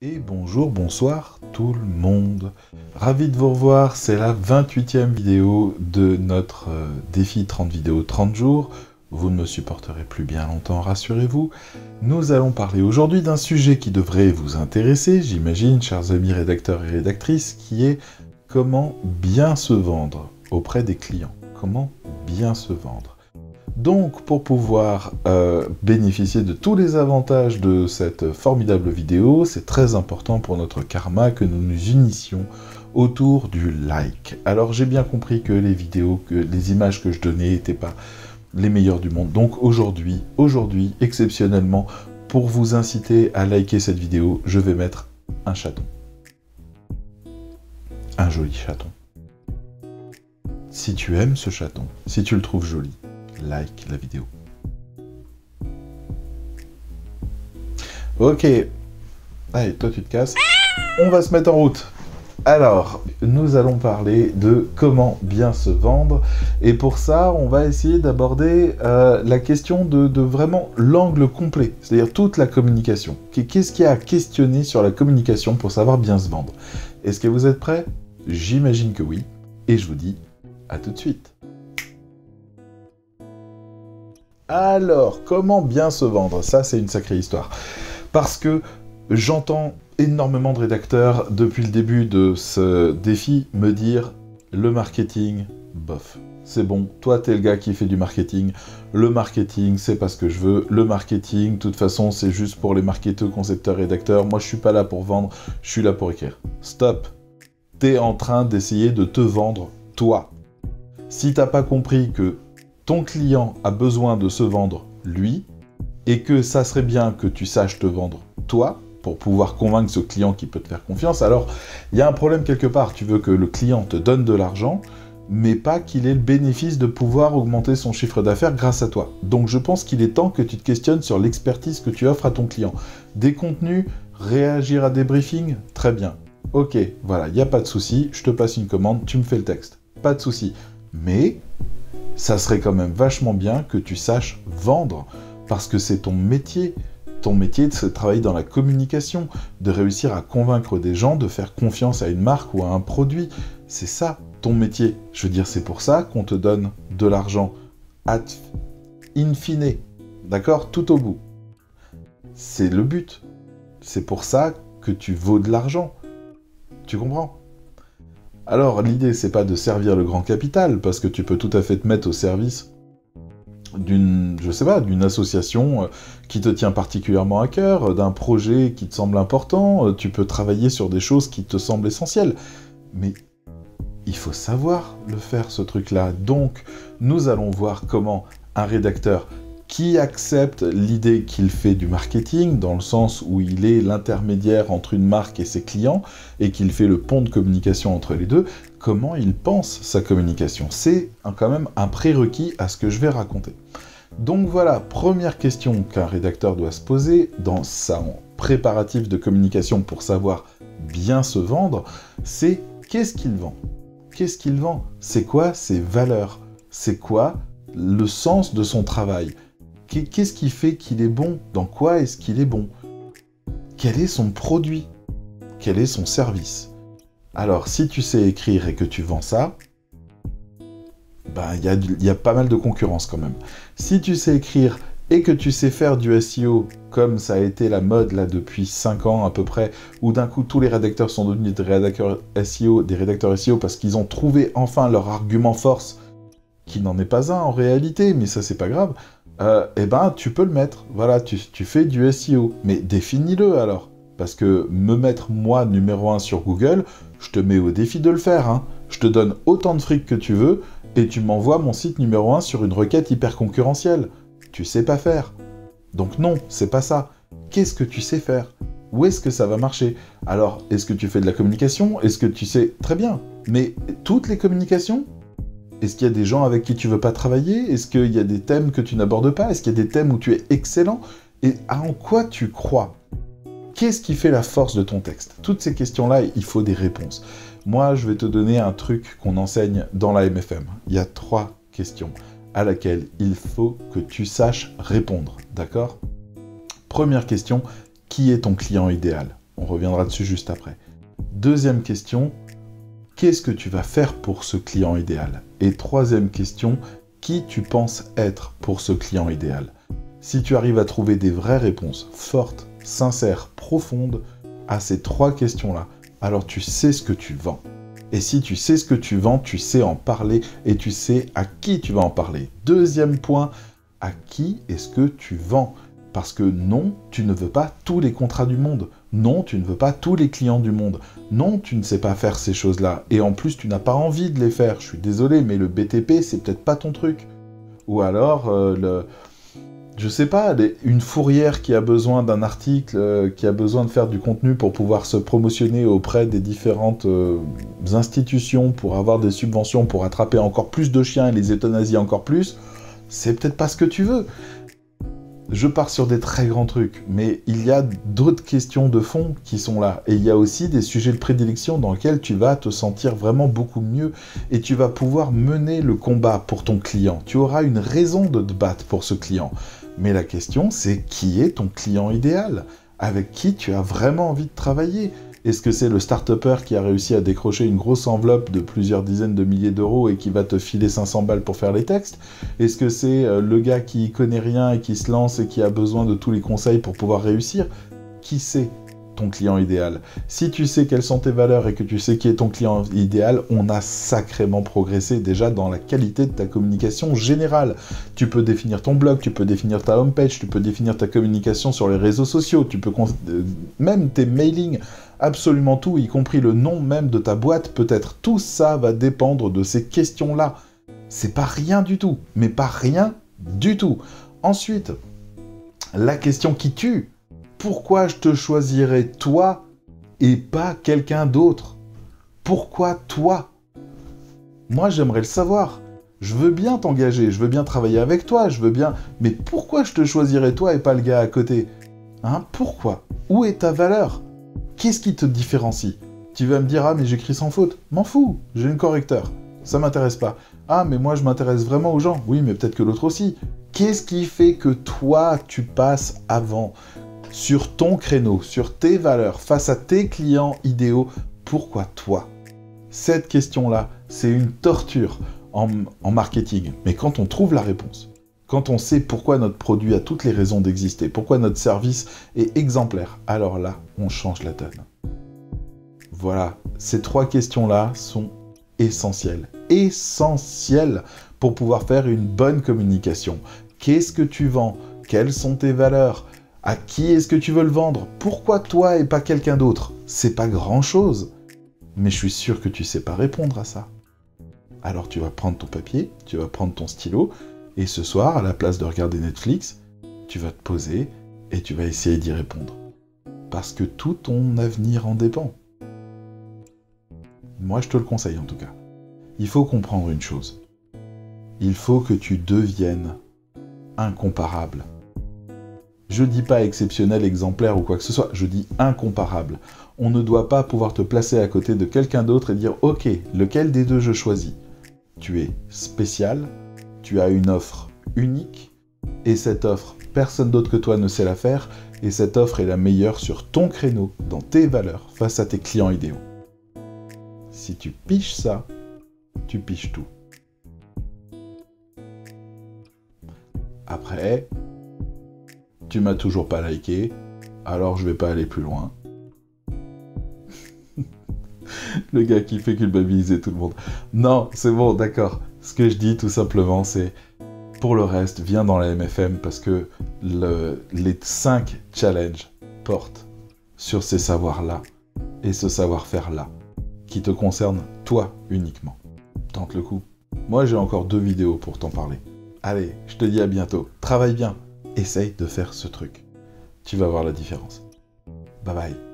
Et bonjour, bonsoir tout le monde. Ravi de vous revoir, c'est la 28e vidéo de notre défi 30 vidéos 30 jours. Vous ne me supporterez plus bien longtemps, rassurez-vous. Nous allons parler aujourd'hui d'un sujet qui devrait vous intéresser, j'imagine, chers amis rédacteurs et rédactrices, qui est comment bien se vendre auprès des clients. Comment bien se vendre. Donc, pour pouvoir bénéficier de tous les avantages de cette formidable vidéo, c'est très important pour notre karma que nous nous unissions autour du like. Alors, j'ai bien compris que les vidéos, que les images que je donnais n'étaient pas les meilleures du monde. Donc, aujourd'hui, exceptionnellement, pour vous inciter à liker cette vidéo, je vais mettre un chaton. Un joli chaton. Si tu aimes ce chaton, si tu le trouves joli, like la vidéo. Ok. Allez, toi tu te casses. On va se mettre en route. Alors, nous allons parler de comment bien se vendre. Et pour ça, on va essayer d'aborder la question de vraiment l'angle complet. C'est-à-dire toute la communication. Qu'est-ce qu'il y a à questionner sur la communication pour savoir bien se vendre? Est-ce que vous êtes prêts? J'imagine que oui. Et je vous dis à tout de suite. Alors, comment bien se vendre? Ça, c'est une sacrée histoire. Parce que j'entends énormément de rédacteurs, depuis le début de ce défi, me dire « le marketing, bof. C'est bon, toi, t'es le gars qui fait du marketing. Le marketing, c'est pas ce que je veux. Le marketing, de toute façon, c'est juste pour les marketeurs, concepteurs, rédacteurs. Moi, je suis pas là pour vendre, je suis là pour écrire. » Stop. T'es en train d'essayer de te vendre, toi. Si t'as pas compris que ton client a besoin de se vendre lui, et que ça serait bien que tu saches te vendre toi, pour pouvoir convaincre ce client qui peut te faire confiance, alors il y a un problème quelque part. Tu veux que le client te donne de l'argent, mais pas qu'il ait le bénéfice de pouvoir augmenter son chiffre d'affaires grâce à toi. Donc je pense qu'il est temps que tu te questionnes sur l'expertise que tu offres à ton client. Des contenus, réagir à des briefings, très bien. Ok, voilà, il n'y a pas de souci, je te passe une commande, tu me fais le texte. Pas de souci. Mais ça serait quand même vachement bien que tu saches vendre, parce que c'est ton métier. Ton métier, c'est de travailler dans la communication, de réussir à convaincre des gens, de faire confiance à une marque ou à un produit. C'est ça, ton métier. Je veux dire, c'est pour ça qu'on te donne de l'argent ad infine, d'accord? Tout au bout. C'est le but. C'est pour ça que tu vaux de l'argent. Tu comprends? Alors, l'idée, c'est pas de servir le grand capital, parce que tu peux tout à fait te mettre au service d'une, je sais pas, d'une association qui te tient particulièrement à cœur, d'un projet qui te semble important, tu peux travailler sur des choses qui te semblent essentielles. Mais il faut savoir le faire, ce truc-là. Donc, nous allons voir comment un rédacteur qui accepte l'idée qu'il fait du marketing, dans le sens où il est l'intermédiaire entre une marque et ses clients, et qu'il fait le pont de communication entre les deux, comment il pense sa communication. C'est quand même un prérequis à ce que je vais raconter. Donc voilà, première question qu'un rédacteur doit se poser dans son préparatif de communication pour savoir bien se vendre, c'est qu'est-ce qu'il vend? Qu'est-ce qu'il vend? C'est quoi ses valeurs? C'est quoi le sens de son travail? Qu'est-ce qui fait qu'il est bon? Dans quoi est-ce qu'il est bon? Quel est son produit? Quel est son service? Alors, si tu sais écrire et que tu vends ça, ben, il y a pas mal de concurrence quand même. Si tu sais écrire et que tu sais faire du SEO, comme ça a été la mode là depuis 5 ans à peu près, où d'un coup tous les rédacteurs sont devenus des rédacteurs SEO parce qu'ils ont trouvé enfin leur argument force, qui n'en est pas un en réalité, mais ça c'est pas grave, eh ben tu peux le mettre. Voilà, tu fais du SEO, mais définis-le alors. Parce que me mettre moi numéro 1 sur Google, je te mets au défi de le faire, hein. Je te donne autant de fric que tu veux, et tu m'envoies mon site numéro 1 sur une requête hyper concurrentielle. Tu sais pas faire. Donc non, c'est pas ça. Qu'est-ce que tu sais faire? Où est-ce que ça va marcher? Alors, est-ce que tu fais de la communication? Est-ce que tu sais... Très bien. Mais toutes les communications? Est-ce qu'il y a des gens avec qui tu veux pas travailler? Est-ce qu'il y a des thèmes que tu n'abordes pas? Est-ce qu'il y a des thèmes où tu es excellent? Et en quoi tu crois? Qu'est-ce qui fait la force de ton texte? Toutes ces questions-là, il faut des réponses. Moi, je vais te donner un truc qu'on enseigne dans la MFM. Il y a 3 questions à laquelle il faut que tu saches répondre, d'accord? Première question, qui est ton client idéal? On reviendra dessus juste après. Deuxième question, qu'est-ce que tu vas faire pour ce client idéal? Et troisième question, qui tu penses être pour ce client idéal? Si tu arrives à trouver des vraies réponses fortes, sincères, profondes à ces trois questions-là, alors tu sais ce que tu vends. Et si tu sais ce que tu vends, tu sais en parler et tu sais à qui tu vas en parler. Deuxième point, à qui est-ce que tu vends? Parce que non, tu ne veux pas tous les contrats du monde. Non, tu ne veux pas tous les clients du monde. Non, tu ne sais pas faire ces choses-là. Et en plus, tu n'as pas envie de les faire. Je suis désolé, mais le BTP, c'est peut-être pas ton truc. Ou alors, je sais pas, une fourrière qui a besoin d'un article, qui a besoin de faire du contenu pour pouvoir se promotionner auprès des différentes institutions, pour avoir des subventions, pour attraper encore plus de chiens et les euthanasier encore plus, c'est peut-être pas ce que tu veux. Je pars sur des très grands trucs, mais il y a d'autres questions de fond qui sont là. Et il y a aussi des sujets de prédilection dans lesquels tu vas te sentir vraiment beaucoup mieux et tu vas pouvoir mener le combat pour ton client. Tu auras une raison de te battre pour ce client. Mais la question, c'est qui est ton client idéal? Avec qui tu as vraiment envie de travailler? Est-ce que c'est le start-upper qui a réussi à décrocher une grosse enveloppe de plusieurs dizaines de milliers d'euros et qui va te filer 500 balles pour faire les textes? Est-ce que c'est le gars qui connaît rien et qui se lance et qui a besoin de tous les conseils pour pouvoir réussir? Qui c'est ton client idéal? Si tu sais quelles sont tes valeurs et que tu sais qui est ton client idéal, on a sacrément progressé déjà dans la qualité de ta communication générale. Tu peux définir ton blog, tu peux définir ta homepage, tu peux définir ta communication sur les réseaux sociaux, tu peux même tes mailings, absolument tout, y compris le nom même de ta boîte, peut-être. Tout ça va dépendre de ces questions-là. C'est pas rien du tout, mais pas rien du tout. Ensuite, la question qui tue. Pourquoi je te choisirais toi et pas quelqu'un d'autre? Pourquoi toi? Moi, j'aimerais le savoir. Je veux bien t'engager, je veux bien travailler avec toi, je veux bien... Mais pourquoi je te choisirais toi et pas le gars à côté? Hein? Pourquoi? Où est ta valeur? Qu'est-ce qui te différencie? Tu vas me dire, ah mais j'écris sans faute. M'en fous, j'ai une correcteur. Ça m'intéresse pas. Ah mais moi je m'intéresse vraiment aux gens. Oui mais peut-être que l'autre aussi. Qu'est-ce qui fait que toi tu passes avant? Sur ton créneau, sur tes valeurs, face à tes clients idéaux, pourquoi toi? Cette question-là, c'est une torture en marketing. Mais quand on trouve la réponse, quand on sait pourquoi notre produit a toutes les raisons d'exister, pourquoi notre service est exemplaire, alors là, on change la donne. Voilà, ces trois questions-là sont essentielles. Essentielles pour pouvoir faire une bonne communication. Qu'est-ce que tu vends? Quelles sont tes valeurs? À qui est-ce que tu veux le vendre? Pourquoi toi et pas quelqu'un d'autre? C'est pas grand-chose. Mais je suis sûr que tu sais pas répondre à ça. Alors tu vas prendre ton papier, tu vas prendre ton stylo, et ce soir, à la place de regarder Netflix, tu vas te poser et tu vas essayer d'y répondre. Parce que tout ton avenir en dépend. Moi, je te le conseille en tout cas. Il faut comprendre une chose. Il faut que tu deviennes incomparable. Je dis pas exceptionnel, exemplaire ou quoi que ce soit, je dis incomparable. On ne doit pas pouvoir te placer à côté de quelqu'un d'autre et dire « Ok, lequel des deux je choisis ?» Tu es spécial, tu as une offre unique, et cette offre, personne d'autre que toi ne sait la faire, et cette offre est la meilleure sur ton créneau, dans tes valeurs, face à tes clients idéaux. Si tu piches ça, tu piches tout. Après, tu m'as toujours pas liké, alors je vais pas aller plus loin. Le gars qui fait culpabiliser tout le monde. Non, c'est bon, d'accord. Ce que je dis tout simplement, c'est pour le reste, viens dans la MFM parce que les 5 challenges portent sur ces savoirs-là et ce savoir-faire-là qui te concernent toi uniquement. Tente le coup. Moi, j'ai encore 2 vidéos pour t'en parler. Allez, je te dis à bientôt. Travaille bien. Essaye de faire ce truc. Tu vas voir la différence. Bye bye.